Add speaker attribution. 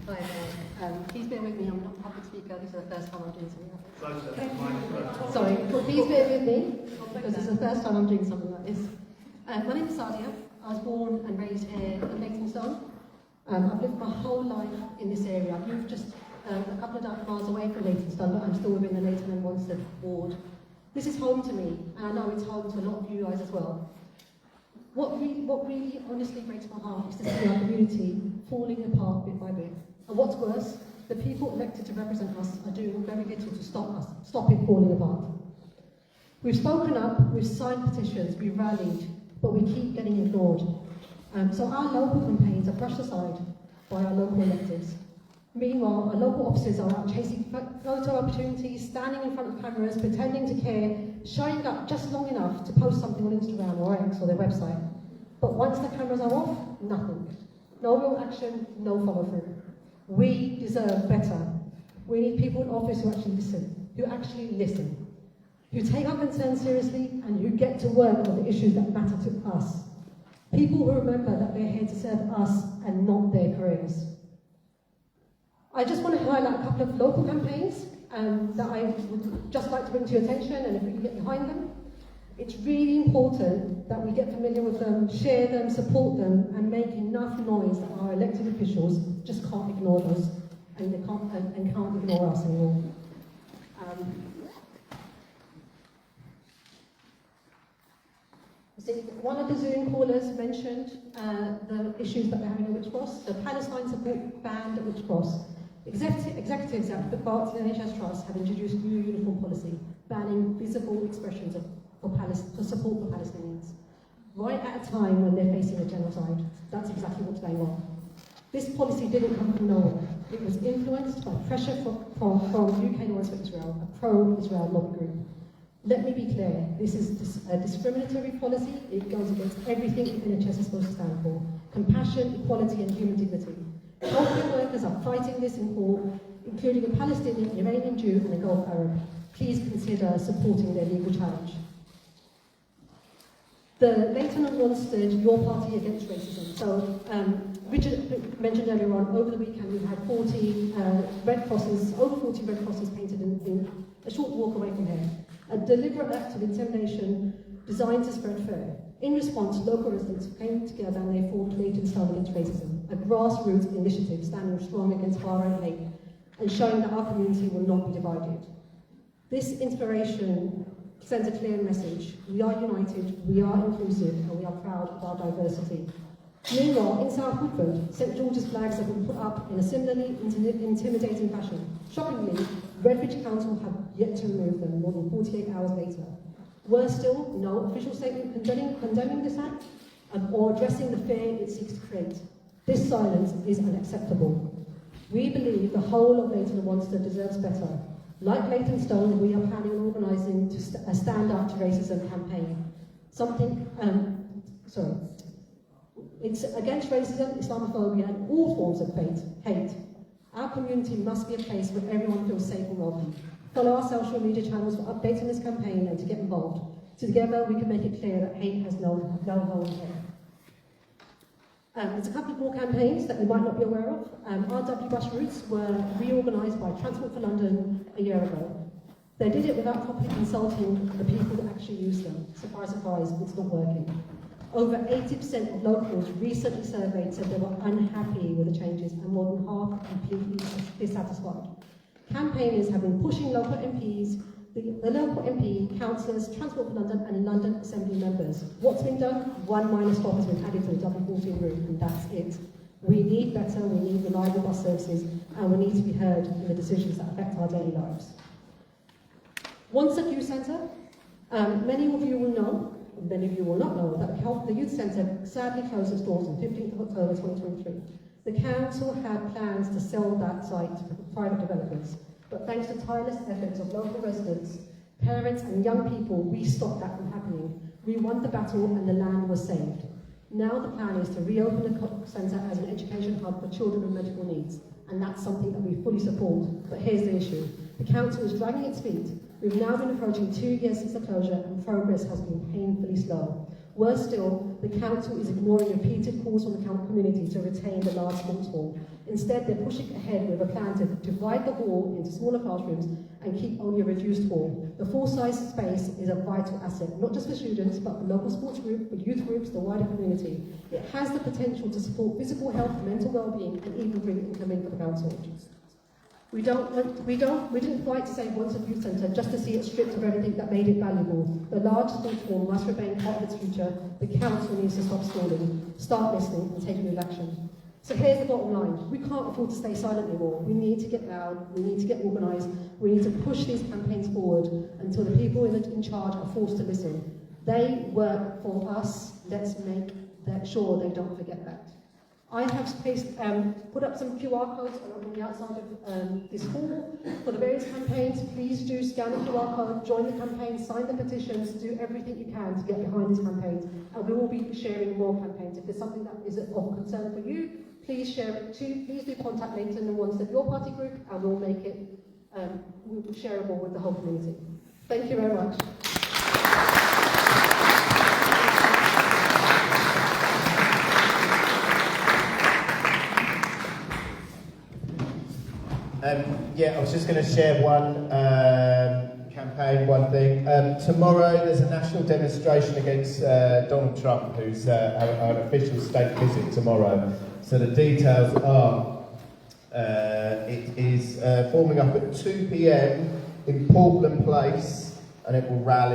Speaker 1: Hi everyone. Please bear with me, I'm not a public speaker, this is the first time I'm doing something like this. Sorry, please bear with me, because this is the first time I'm doing something like this. My name is Sadia. I was born and raised here in Leyton. I've lived my whole life in this area. I've moved just a couple of miles away from Leyton, but I'm still within the Leyton and Wanstead ward. This is home to me, and I know it's home to a lot of you guys as well. What really honestly breaks my heart is to see our community falling apart bit by bit. And what's worse, the people elected to represent us are doing very little to stop it falling apart. We've spoken up, we've signed petitions, we've rallied, but we keep getting ignored. So our local campaigns are brushed aside by our local electeds. Meanwhile, our local officers are out chasing photo opportunities, standing in front of cameras, pretending to care, showing up just long enough to post something on Instagram or X or their website. But once the cameras are off, nothing. No real action, no follow-through. We deserve better. We need people in office who actually listen, who take our concerns seriously and who get to work on the issues that matter to us. People who remember that they're here to serve us and not their careers. I just want to highlight a couple of local campaigns that I would just like to bring to your attention, and if we can get behind them. It's really important that we get familiar with them, share them, support them, and make enough noise that our elected officials just can't ignore us, and they can't ignore us anymore. See, one of the Zoom callers mentioned the issues that we're having at Witch Cross. The Palestine support band at Witch Cross. Executives at the Barts NHS Trust have introduced new uniform policy, banning visible expressions for support for Palestinians. Right at a time when they're facing a genocide. That's exactly what's going on. This policy didn't come from nowhere. It was influenced by pressure from UK Lawyers for Israel, a pro-Israel lobby group. Let me be clear, this is a discriminatory policy. It goes against everything the NHS is supposed to stand for. Compassion, equality and human dignity. Healthcare workers are fighting this in court, including a Palestinian, Iranian Jew and a Gulf Arab. Please consider supporting their legal challenge. The Leyton and Wanstead, your party against racism. So, Richard mentioned earlier on, over the weekend we had 40 Red Crosses, over 40 Red Crosses painted in a short walk away from here. A deliberate act of intimidation designed to spread fear. In response, local residents came together and they formed Leyton Stone Against Racism, a grassroots initiative standing strong against far right hate and showing that our community will not be divided. This inspiration sends a clear message. We are united, we are inclusive, and we are proud of our diversity. Meanwhile, in South Woodford, St George's flags have been put up in a similarly intimidating fashion. Shockingly, Redbridge Council have yet to remove them more than 48 hours later. Worse still, no official statement condemning this act or addressing the fear it seeks to create. This silence is unacceptable. We believe the whole of Leyton and Wanstead deserves better. Like Leyton Stone, we are planning on organising a Stand Up to Racism campaign. It's against racism, Islamophobia and all forms of hate. Our community must be a place where everyone feels safe and welcome. Follow our social media channels for updates on this campaign and to get involved. Together we can make it clear that hate has no home here. There's a couple of more campaigns that you might not be aware of. RW bus routes were reorganised by Transport for London a year ago. They did it without properly consulting the people that actually use them. Surprise, surprise, it's not working. Over 80% of locals recently surveyed said they were unhappy with the changes and more than half are completely dissatisfied. Campaigners have been pushing local MPs, the local MP, councillors, Transport for London and London Assembly members. What's been done? One minor stop has been added to the W14 route and that's it. We need better, we need reliable bus services and we need to be heard in the decisions that affect our daily lives. Wanstead Youth Centre, many of you will know, many of you will not know, that the Youth Centre sadly closed its doors on 15th of October 2023. The council had plans to sell that site to private developers, but thanks to tireless efforts of local residents, parents and young people, we stopped that from happening. We won the battle and the land was saved. Now the plan is to reopen the centre as an education hub for children with medical needs, and that's something that we fully support. But here's the issue. The council is dragging its feet. We've now been approaching 2 years since the closure and progress has been painfully slow. Worse still, the council is ignoring repeated calls from the community to retain the large sports hall. Instead, they're pushing ahead with a plan to divide the hall into smaller classrooms and keep only a reduced hall. The full-size space is a vital asset, not just for students, but for local sports groups, for youth groups, the wider community. It has the potential to support physical health, mental well-being, and even bring income in for the council. We didn't fight to save Wanstead Youth Centre just to see it stripped of everything that made it valuable. The large sports hall must remain part of its future. The council needs to stop stalling, start listening, and take real action. So here's the bottom line. We can't afford to stay silent anymore. We need to get loud, we need to get organised, we need to push these campaigns forward until the people in charge are forced to listen. They work for us. Let's make sure they don't forget that. I have put up some QR codes on the outside of this hall for the various campaigns. Please do scan the QR code, join the campaign, sign the petitions, do everything you can to get behind these campaigns. And we will be sharing more campaigns. If there's something that is of concern for you, please share it too. Please do contact Leyton and Wanstead, your party group, and we'll make it shareable with the whole community. Thank you very much.
Speaker 2: I was just going to share one campaign, one thing. Tomorrow there's a national demonstration against Donald Trump, who's an official state visit tomorrow. So the details are, it is forming up at 2 p.m. in Portland Place, and it will rally